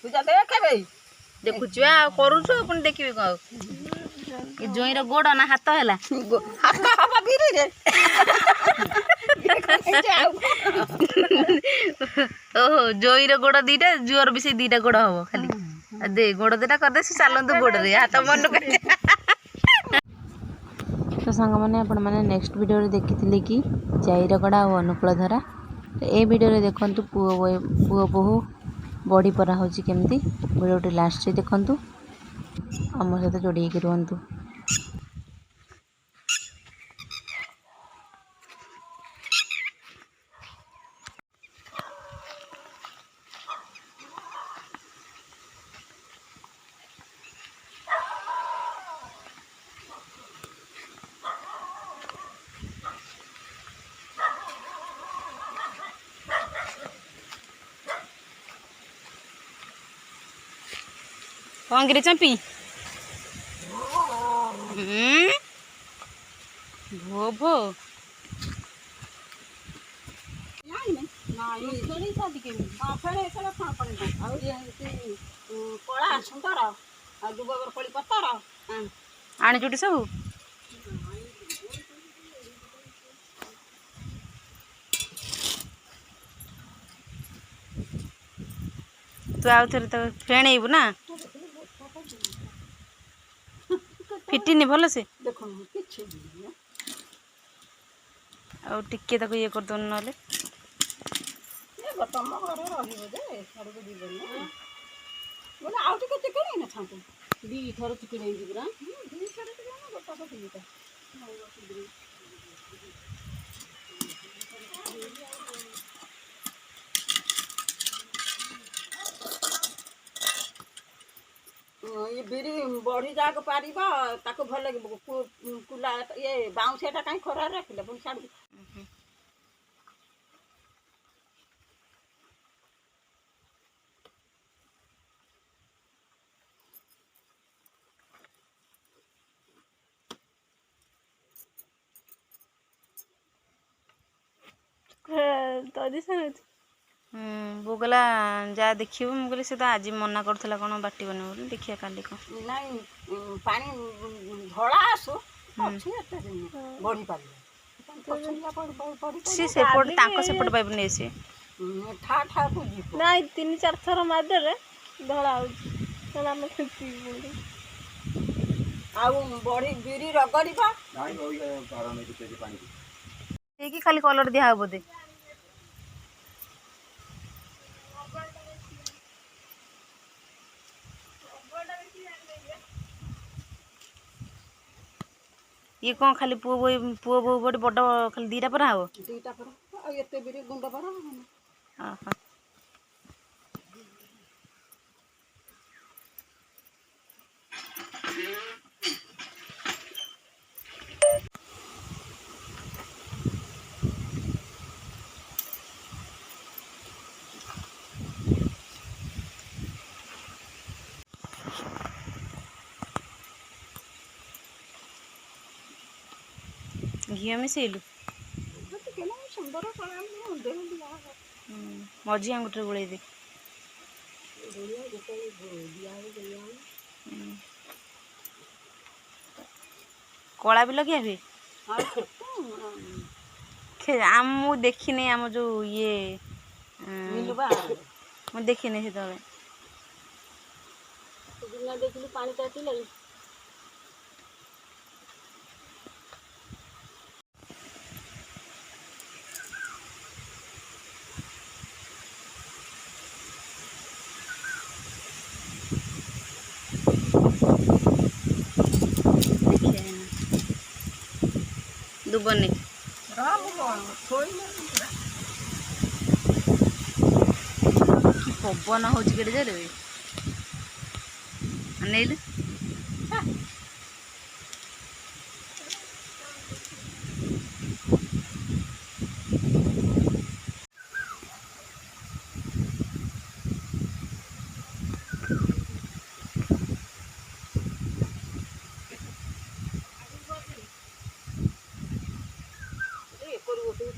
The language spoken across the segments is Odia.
पूजा देखे भाई देखुछु आ करूछु अपन देखिबे को ए जोईर गोड़ ना हाथ हैला हाथ हवा बिरी रे ओहो जोईर गोड़ दीटा जुअर भी से दीटा गोड़ हबो खाली आ दे गोड़ देटा कर दे से चालंतु गोड़ रे हाथ मन के तो संग माने अपन माने नेक्स्ट वीडियो रे देखिथिले कि जाईरगड़ा और अनुकूल धरा ए वीडियो रे देखंतु पुओ बहु बॉडी परा होची केमती वीडियो लास्ट रे देखंतु हमर सहित जोड़ी के रहंतु। कौन गिरी चंपी भो भो कला सुंदर दुबर कोली पत्तर आनी चुटी सब तू आउ थे तो फेणेबू ना फिटिनी भल से आ टिके ताको ये कर दो नले तुम घर रही छाड़ू जीवन बोले आउ टे चिकन ना छाँटू दी थर चिकन पूरा दी थर गोटा पीटा ये बिरी बढ़ी जाक पार भल लगे कुला ये बाउंसटा कहीं खरार रखिले पुणी छाड़ वो गला जा देखियो मु कहली से तो आज मना करथला कोन बाटीबने बोली देखिया काली को नहीं पानी धड़ा आसो अच्छी एते बढ़ी पाली से सेपट तांको सेपट पाइब ने से ठा ठा को जी नहीं 3-4 थर मादरे धड़ा हो तला में खेती बोली आउ बढ़ी बिरी रगड़ीबा नहीं ओई कारण के पानी की खाली कलर दिया हो दे ये कौन खाली पुओ बो बड़ बड़ खाली दीटा पर हो दीटा पर आ एते बिरी गुंड पर हां घी मिसेलु सुंदर मझी आंगुठे गोले दे कला भी लगे हुए आम देखने आम जो ये मुझे देखने से तबे देखिलु पानी ताती लगी दुबने पवन हो अनेल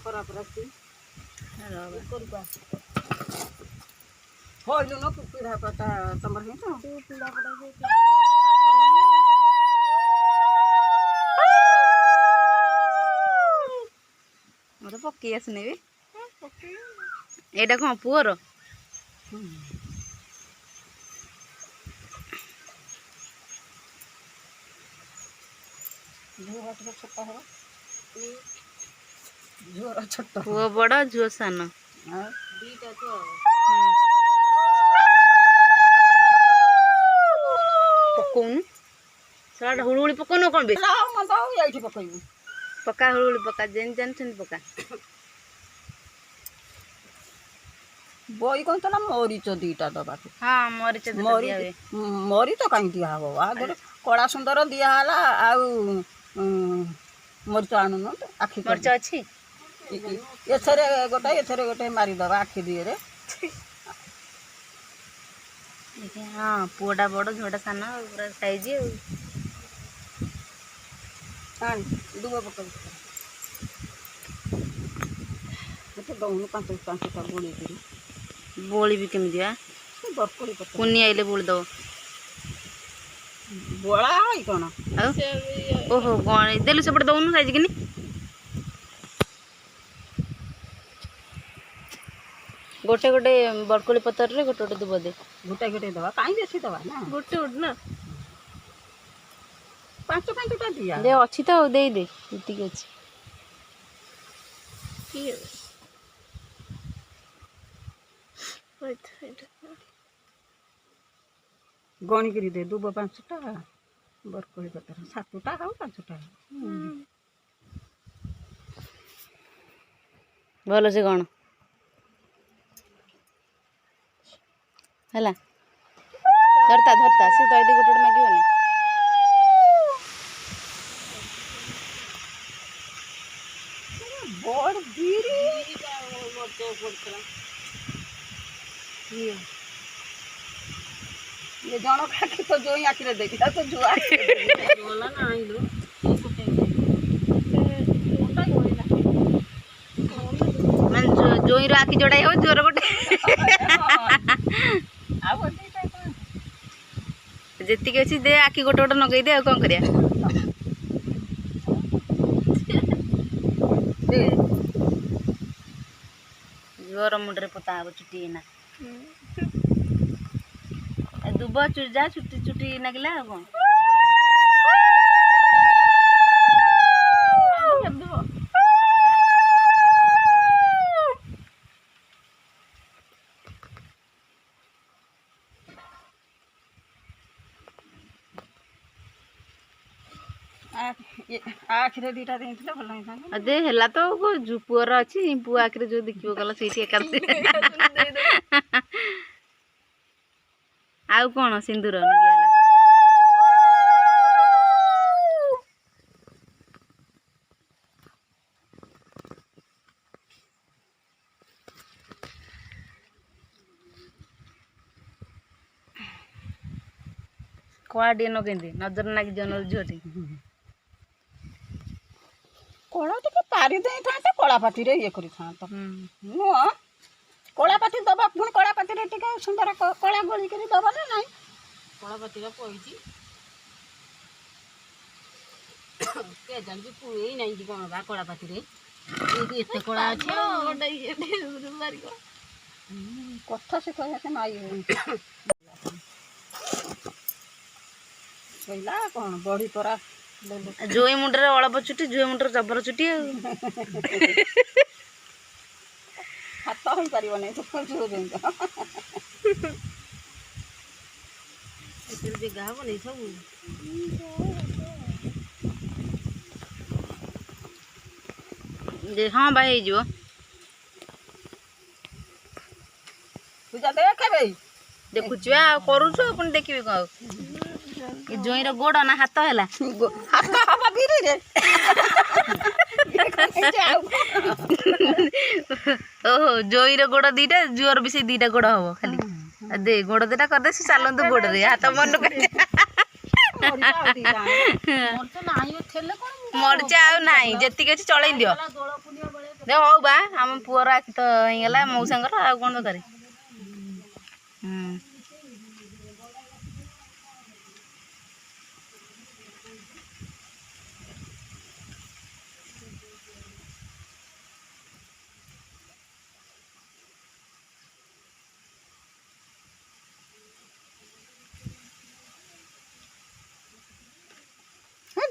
खराब रखी ହଇଲୁ ନ ପିଢ଼ା ପଟା ତମର ହେଇଛ ପିଲା ପଟା ମତେ ପକେଇ ଆସୁନି ବି ଏଇଟା କ'ଣ ପୁଅର ଝିଅର ଟିକେ ଛୋଟ ହବ ଝିଅର ଛୋଟ ପୁଅ ବଡ଼ ଝିଅ ସାନ ଆଉ ଦୁଇଟା ତ ପକଉନୁ ସେଟା ହୁଳୁହୁଳି ପକଉନୁ କ'ଣ ବେଶୀ ମନ୍ଦ ଆଉ ଏଇଠି ପକେଇବୁ ପକା ହୁଳୁହୁଳି ପକା ଯେମିତି ଜାଣିଛନ୍ତି ପକା ବଇ କଣ ଥିଲା ମରିଚ ଦିଟା ଦବାକୁ ହଁ ମରିଚ ମରିଚ କାହିଁ ଦିଆହବ ଆଗରେ କଳା ସୁନ୍ଦର ଦିଆହେଲା ଆଉ ମରିଚ ଆଣୁନ ଆଖି ମରିଚ ଅଛି ଏଥରେ ଗୋଟେ ମାରିଦବା ଆଖି ଦିଏରେ ହଁ ପୁଅଟା ବଡ଼ ଝିଅଟା ସାନ ପୁରା ସାଇଜ ଆଉ ଆଣି ଦୁବ ପକେଇ ଏତେ ଦଉନୁ ପାଞ୍ଚଟା ଗୋଳେଇକିରି ବୋଳିବି କେମିତି ବା ବରକୋଳି ପତ୍ର କୁନି ଆଇଲେ ବୋଳି ଦବ ବୋଳା ହଇ କ'ଣ ଆଉ ଓହୋ ଗଣି ଦେଲୁ ସେପଟେ ଦଉନୁ ସାଇଜିକିନି ଗୋଟେ ଗୋଟେ ବରକୋଳି ପତ୍ରରେ ଗୋଟେ ଗୋଟେ ଦୁବ ଦେ ଗୋଟେ ଦେବା କାହିଁ ବେଶୀ ଦେବା ନା ଗୋଟେ ନା ପାଞ୍ଚଟା ଦିଆ ଦେ ଅଛି ତ ଦେଇଦେ ଯେତିକି ଅଛି ଗଣିକିରି ଦେ ଦୁବ 5ଟା ବରକୋଳି ପତ୍ର 7ଟା ହଉ 5ଟା ଭଲ ସେ କ'ଣ ହେଲା ଧରତା ସେ ଦହି ଗୋଟେ ଗୋଟେ ମାଗିବନି ବଡ଼ ବିରି ये जन आखि तो जो आखिरे देखी तो जुआ बोला ना आइलो ମାନେ ଜୋଇଁର ଆଖି ଯୋଡ଼ାଇ ହବ ଜୋର ଗୋଟେ ଯେତିକି ଅଛି ଦେ ଆଖି ଗୋଟେ ଗୋଟେ ନଗେଇ ଦେ ଆଉ କ'ଣ କରିବା ଝିଅର ମୁଣ୍ଡରେ ପୋତା ହବ ଚୁଟି ଏଇନା ଦୁବ ଯା ଚୁଟି ନାଗିଲା ଆଉ କ'ଣ आखिरे दीटा देइथिले भल होइथान दे ହେଲା ତ ପୁଅର ଅଛି ପୁଅ ଆଖିରେ ଯୋଉ ଦେଖିବ ଗଲା ସେଇଠି ଏକା ଆଉ କ'ଣ ସିନ୍ଦୁର ନଗିଆଲା କଳା ଟିକେ ନଗେଇଦେ ନଜର ଲାଗିଯିବ ଝିଅଟି କଳା ଟିକେ ପାରି ଦେଇଥାନ୍ତେ କଳାପାତିରେ ଇଏ କରିଥାନ୍ତ ନୁହଁ କଳାପାତି ଦବା ପୁଣି କଳାପାତିରେ ଟିକେ ସୁନ୍ଦର କଳା ଗୋଳିକିରି ଦବା ନା ନାଇଁ କଳାପାତିରେ ପଇଛି କେ ଜାଣିଛି ପୁଣି ନାଇଁ କି କ'ଣ ବା କଳାପାତିରେ ଏତେ କଳା ଅଛି କଥା ସେ କହିବା ମାଇ କହିଲା କ'ଣ ବଢ଼ି ପରା ଜୋଇ ମୁଣ୍ଡରେ ଅଳପ ଚୁଟି ଜୋଇ ମୁଣ୍ଡରେ ଜବର ଚୁଟି ଆଉ ହାତ ହୋଇପାରିବ ନାହିଁ ଜାଗା ହବ ନାଇଁ ସବୁ ହଁ ଭାଇ ହେଇଯିବ ପୂଜା ଦେଖେ ଭାଇ ଦେଖୁଛୁ ଆଉ କରୁଛୁ ପୁଣି ଦେଖିବି କ'ଣ ଆଉ ଜୋଇଁର ଗୋଡ଼ ନା ହାତ ହେଲା ହାତ ହବ ବିରିରେ ଓହୋ ଜୋଇଁର ଗୋଡ଼ ଦିଟା ଝିଅର ବି ସେଇ ଦିଟା ଗୋଡ଼ ହବ ଖାଲି ଦେ ଗୋଡ଼ ଦିଟା କରିଦେ ସେ ଚାଲନ୍ତୁ ଗୋଡ଼ରେ ହାତ ମନେ ମରିଚା ଆଉ ନାହିଁ ଯେତିକି ଅଛି ଚଳେଇ ଦିଅ ହଉ ବା ଆମ ପୁଅର ଆଖି ତ ହେଇଗଲା ମଉସାଙ୍କର ଆଉ କ'ଣ ଦରକାର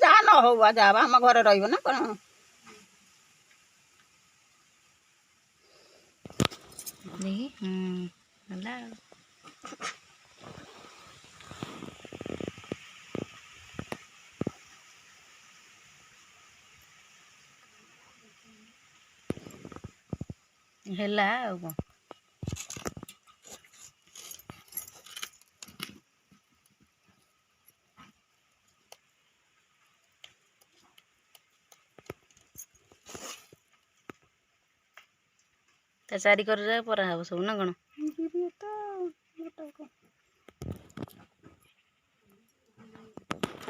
ଯାହା ନ ହଉ ବା ଯାହା ଆମ ଘରେ ରହିବ ନା କ'ଣ ହେଲା ହେଲା ଆଉ କ'ଣ ତା ଚାରି କର ଯାକ ପରା ହବ ସବୁ ନା କ'ଣ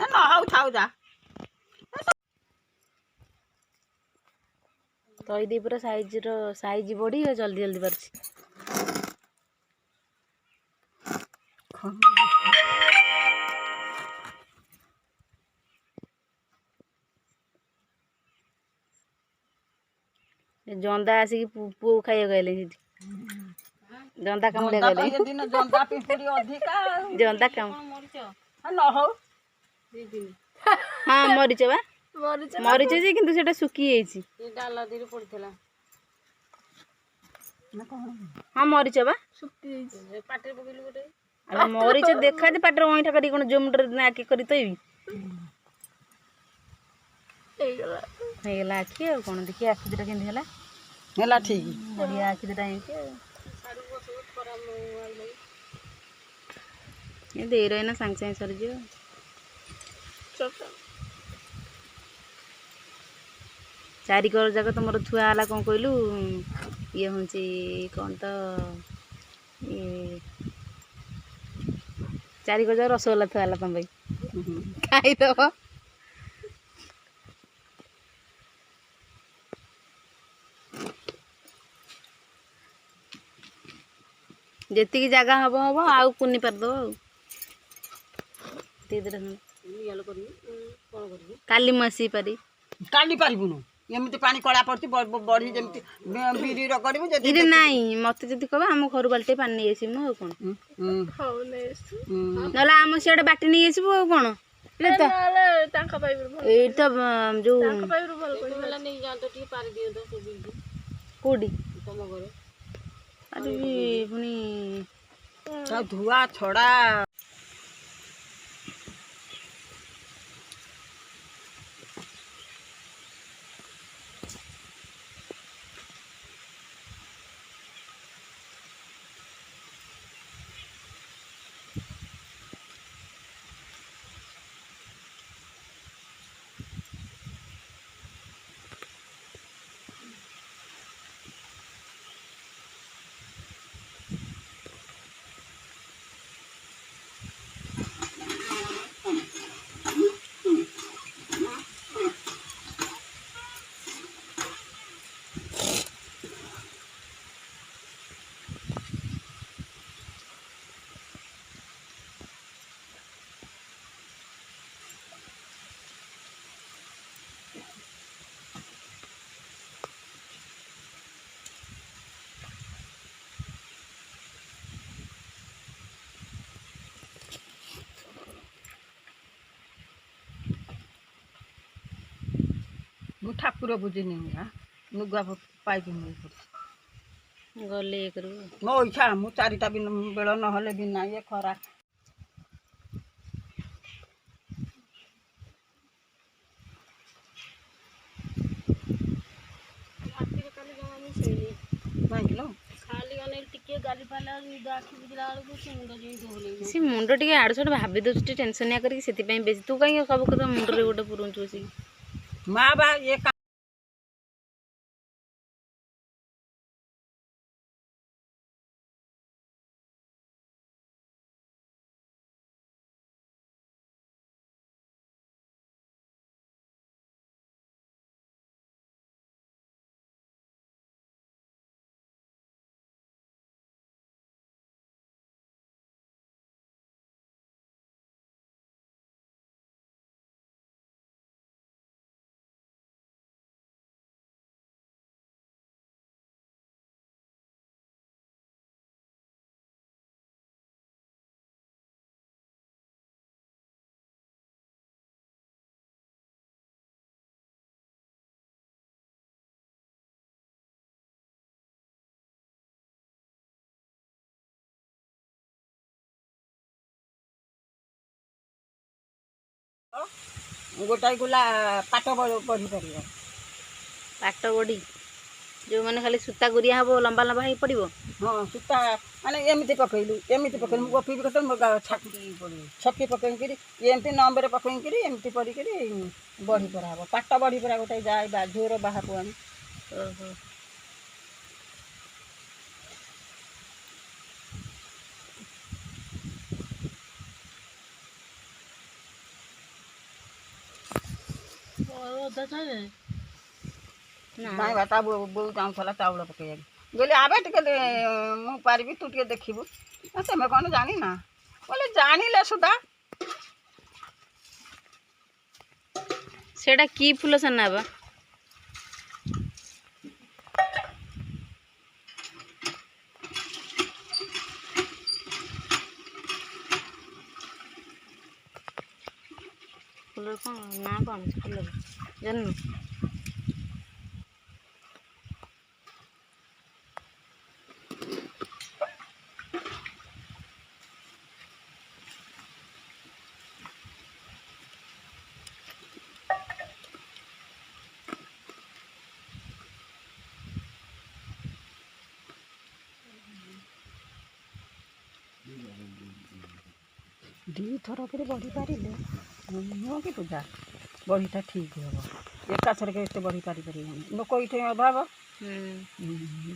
ନ ହଉ ଥାଉ ଯା ତଇଦେଇ ପୁରା ସାଇଜ ବଢ଼ି ଜଲ୍ଦି ଜଲ୍ଦି ପାରୁଛି ଜନ୍ଦା ଆସିକି ପୁଅ ଖାଇବାକୁ ଆଇଲେ ସେଠି ଜନ୍ଦା କାମୁଡ଼ିଆ ଗଲେ ଦିନ ଜନ୍ଦା ପିମ୍ପୁଡ଼ି ଅଧିକା ଜନ୍ଦା କାମ ନ ହଉ ହଁ ମରିଚ ବା ମରିଚ ଯେ କିନ୍ତୁ ସେଟା ଶୁଖି ଯାଇଛି ହଁ ମରିଚ ବା ମରିଚ ଦେଖା ଯେ ପାଟିରେ ଅଇଁଠା କରି କ'ଣ ଜୋମୁଟରେ ଆଖି କରି ତୋଇବି ହେଇଗଲା ଆଖି ଆଉ କ'ଣ ଦେଖି ଆଖି ଦୁଟା କେମିତି ହେଲା ହେଲା ଠିକ୍ ବଢ଼ିଆ ଆଖି ଦୁଟା ହେଇଛି ଆଉ ଦେଇ ରହିନା ସାଙ୍ଗେ ସାଙ୍ଗେ ସରିଯିବ ଚାରି କର ଯାକ ତୁମର ଥୁଆ ହେଲା କ'ଣ କହିଲୁ ଇଏ ହେଉଛି କ'ଣ ତ ଚାରି କର ଯାକ ରସଗୋଲା ଥୁଆ ହେଲା ତମ ପାଇଁ ଖାଇଦେବ ଯେତିକି ଜାଗା ହବ ଆଉ କୁନି ପାରିଦେବ ଆଉ କାଲି ମୁଁ ଆସିକି ପାରି କାଲି ପାରିବୁନୁ ଏମିତି ପାଣି କଳା ପଡ଼ିଛି ବଢ଼ି ଯେମିତି ବିରିର କରିବୁ ଯଦି ନାଇଁ ମତେ ଯଦି କହିବ ଆମ ଘରୁ ବାଲ୍ଟି ପାଣି ନେଇ ଆସିବି ମୁଁ ଆଉ କ'ଣ ନହେଲେ ଆମ ସିଆଡ଼େ ବାଟି ନେଇ ଆସିବୁ ଆଉ କ'ଣ ଏଇ ତ ଯୋଉ କୋଉଠି ପୁଣି ଧୁଆ ଛଡ଼ା ମୁଁ ଠାକୁର ପୂଜିନି ଲୁଗା ପାଇକି ଗଲେ ଇଏ କରିବୁ ମୋ ଇଚ୍ଛା ମୁଁ 4ଟା ବେଳ ନହେଲେ ବି ନାହିଁ ଏ ଖରା ସେ ମୁଣ୍ଡ ଟିକେ ଆଡ଼ୁ ସାଡ଼ୁ ଭାବି ଦେଉଛି ଟିକେ ଟେନସନିଆ କରିକି ସେଥିପାଇଁ ବେଶୀ ତୁ କାହିଁକି ସବୁ କଥା ମୁଣ୍ଡରେ ଗୋଟେ ପୁରଉଛୁ ବସିକି ମା ବା ଏ ଗୋଟାଏ ଗୁଲା ପାଟ ବଢ଼ି ପାରିବ। ପାଟ ବଡ଼ି ଯେଉଁମାନେ ଖାଲି ସୂତା ଗୁରିଆ ହେବ ଲମ୍ବା ଲମ୍ବା ହେଇ ପଡ଼ିବ। ହଁ ସୂତା ମାନେ ଏମିତି ପକେଇଲୁ ମୁଁ ଗପିବି କେତେବେଳେ ମୋ ଛକି ପକେଇକିରି ଏମିତି ନମ୍ବରେ ପକେଇକିରି ଏମିତି କରିକିରି ବଢ଼ି ପରା ହେବ। ପାଟ ବଢ଼ି ପରା ଗୋଟେ ଯାଏ ବାଝୁର ବାହାକୁ ଆଣି। ଓହୋ। ନାଇଁ ବା ତା ବୋଉ ଚାହୁଁଥିଲା ଚାଉଳ ପକେଇବାକୁ। କହିଲି ଆବେ ଟିକେ ମୁଁ ପାରିବି ତୁ ଟିକେ ଦେଖିବୁ। ତମେ କ'ଣ ଜାଣିନା? କହିଲେ ଜାଣିଲେ ସୁଦ୍ଧା ସେଇଟା କି ଫୁଲ ସାନା ବା? ଫୁଲର କ'ଣ ନାଁ କ'ଣ ଫୁଲର ଜାଣିନୁ? ଦୁଇଥର କରି ବଢ଼ି ପାରିଲେ ନୁହଁ କି ପୂଜା ବଢ଼ିଟା ଠିକ୍ ହେବ। ଏକାଥରକେ ଏତେ ବଢ଼ି ପାରିପାରିବନି। ଲୋକ ଏଇଠି ଅଭାବ।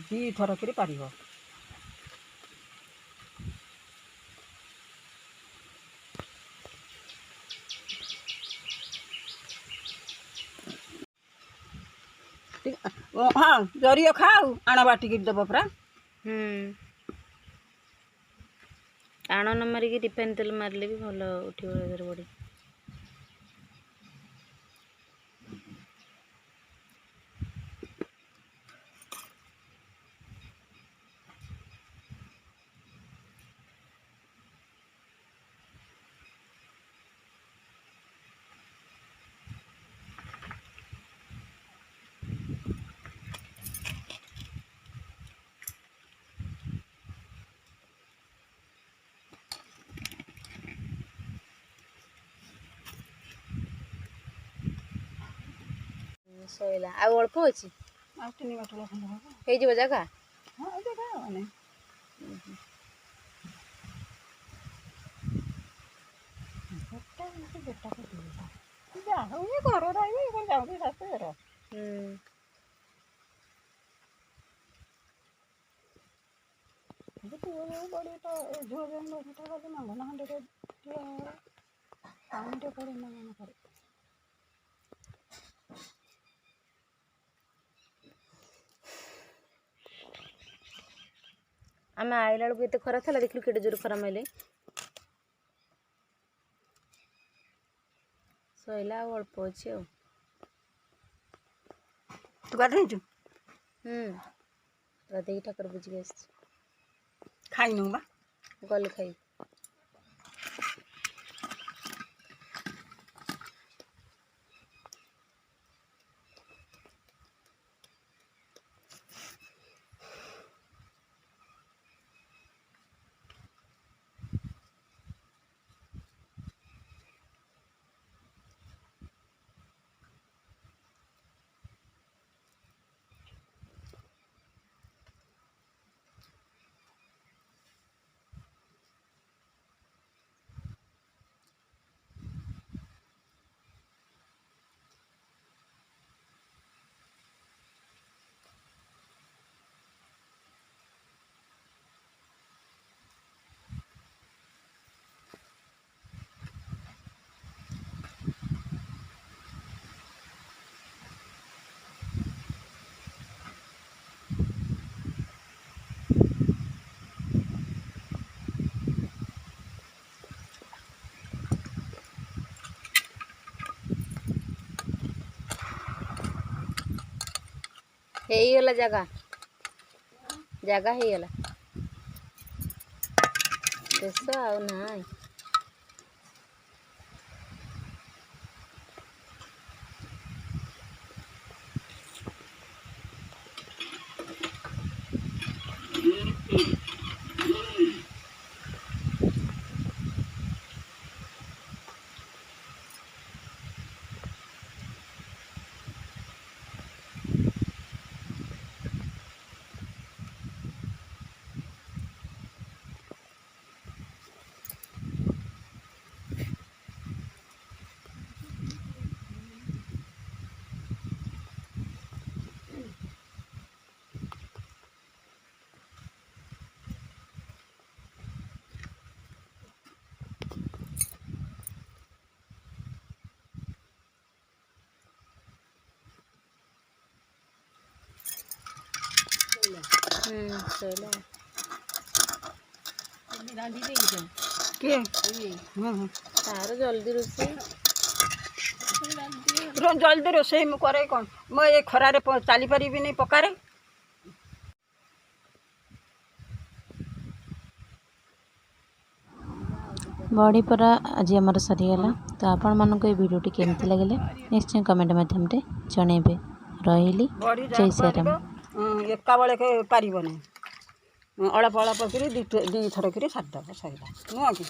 ଦୁଇଥର କରି ପାରିବ। ହଁ ଜରିଅ ଖାଉ ଆଣ ବାଟିକି ଦେବ ପରା। ଆଣ ନ ମାରିକି ରିଫାଇନ୍ ତେଲ ମାରିଲେ ବି ଭଲ ଉଠିବ ଏଥିରେ ବଡ଼ି। ସଇଲା ଆଉ ଅଳ୍ପ ଅଛି? ଆଉ 3 ମାଠିଆ ଖଣ୍ଡେ ହେବ। ହେଇଯିବ ଜାଗା? ହଁ ଏ ଜାଗା ମାନେ ଯାହା ହଉ ଏ ଘରେ ରହିବି କ'ଣ ଯାଉଛି ଶାଶୁଘର। ବଡ଼ି ତ ଝିଅ ଜନ୍ମଟା ଗଲେ ମଙ୍ଗନ ହାଣ୍ଡିରେ ପାଣିଟେ ପଡ଼େ ମଙ୍ଗନ କରେ। ଆମେ ଆଇଲା ବେଳକୁ ଏତେ ଖରା ଥିଲା, ଦେଖିଲୁ କେଡ଼େ ଜୋର ଖରା ମାଇଲେ। ସଇଲା ଆଉ ଅଳ୍ପ ଅଛି ଆଉ। ତୁ ଗାଧେଇଛୁ? ଗାଧେଇକି ଠାକୁର ପୂଜିକି ଆସିଛି। ଖାଇନୁ ବା? ଗଲେ ଖାଇବି। ହେଇଗଲା ଜାଗା ହେଇଗଲା। ଶେଷ ଆଉ ନାହିଁ। ସଇଲା ରାନ୍ଧି ଦେଇଛ କିଏ ତାର ଜଲ୍ଦି ରୋଷେଇ ଜଲ୍ଦି ରୋଷେଇ ମୁଁ କରେ କ'ଣ ମୁଁ ଏ ଖରାରେ ଚାଲିପାରିବିନି ପକାରେ। ବଡ଼ି ପରା ଆଜି ଆମର ସରିଗଲା। ତ ଆପଣମାନଙ୍କୁ ଏ ଭିଡ଼ିଓଟି କେମିତି ଲାଗିଲା ନିଶ୍ଚୟ କମେଣ୍ଟ ମାଧ୍ୟମରେ ଜଣାଇବେ। ରହିଲି ବଢ଼ି ଜୟ ଯାହା ଶ୍ରୀରାମ। ପାରିବ ଏକା ବେଳକେ ପାରିବନି ଅଳ୍ପ ଅଳ୍ପ କରି ଦୁଇ ଥର କରି ସାରିଦେବ ସରିଲା ନୁହଁ କି।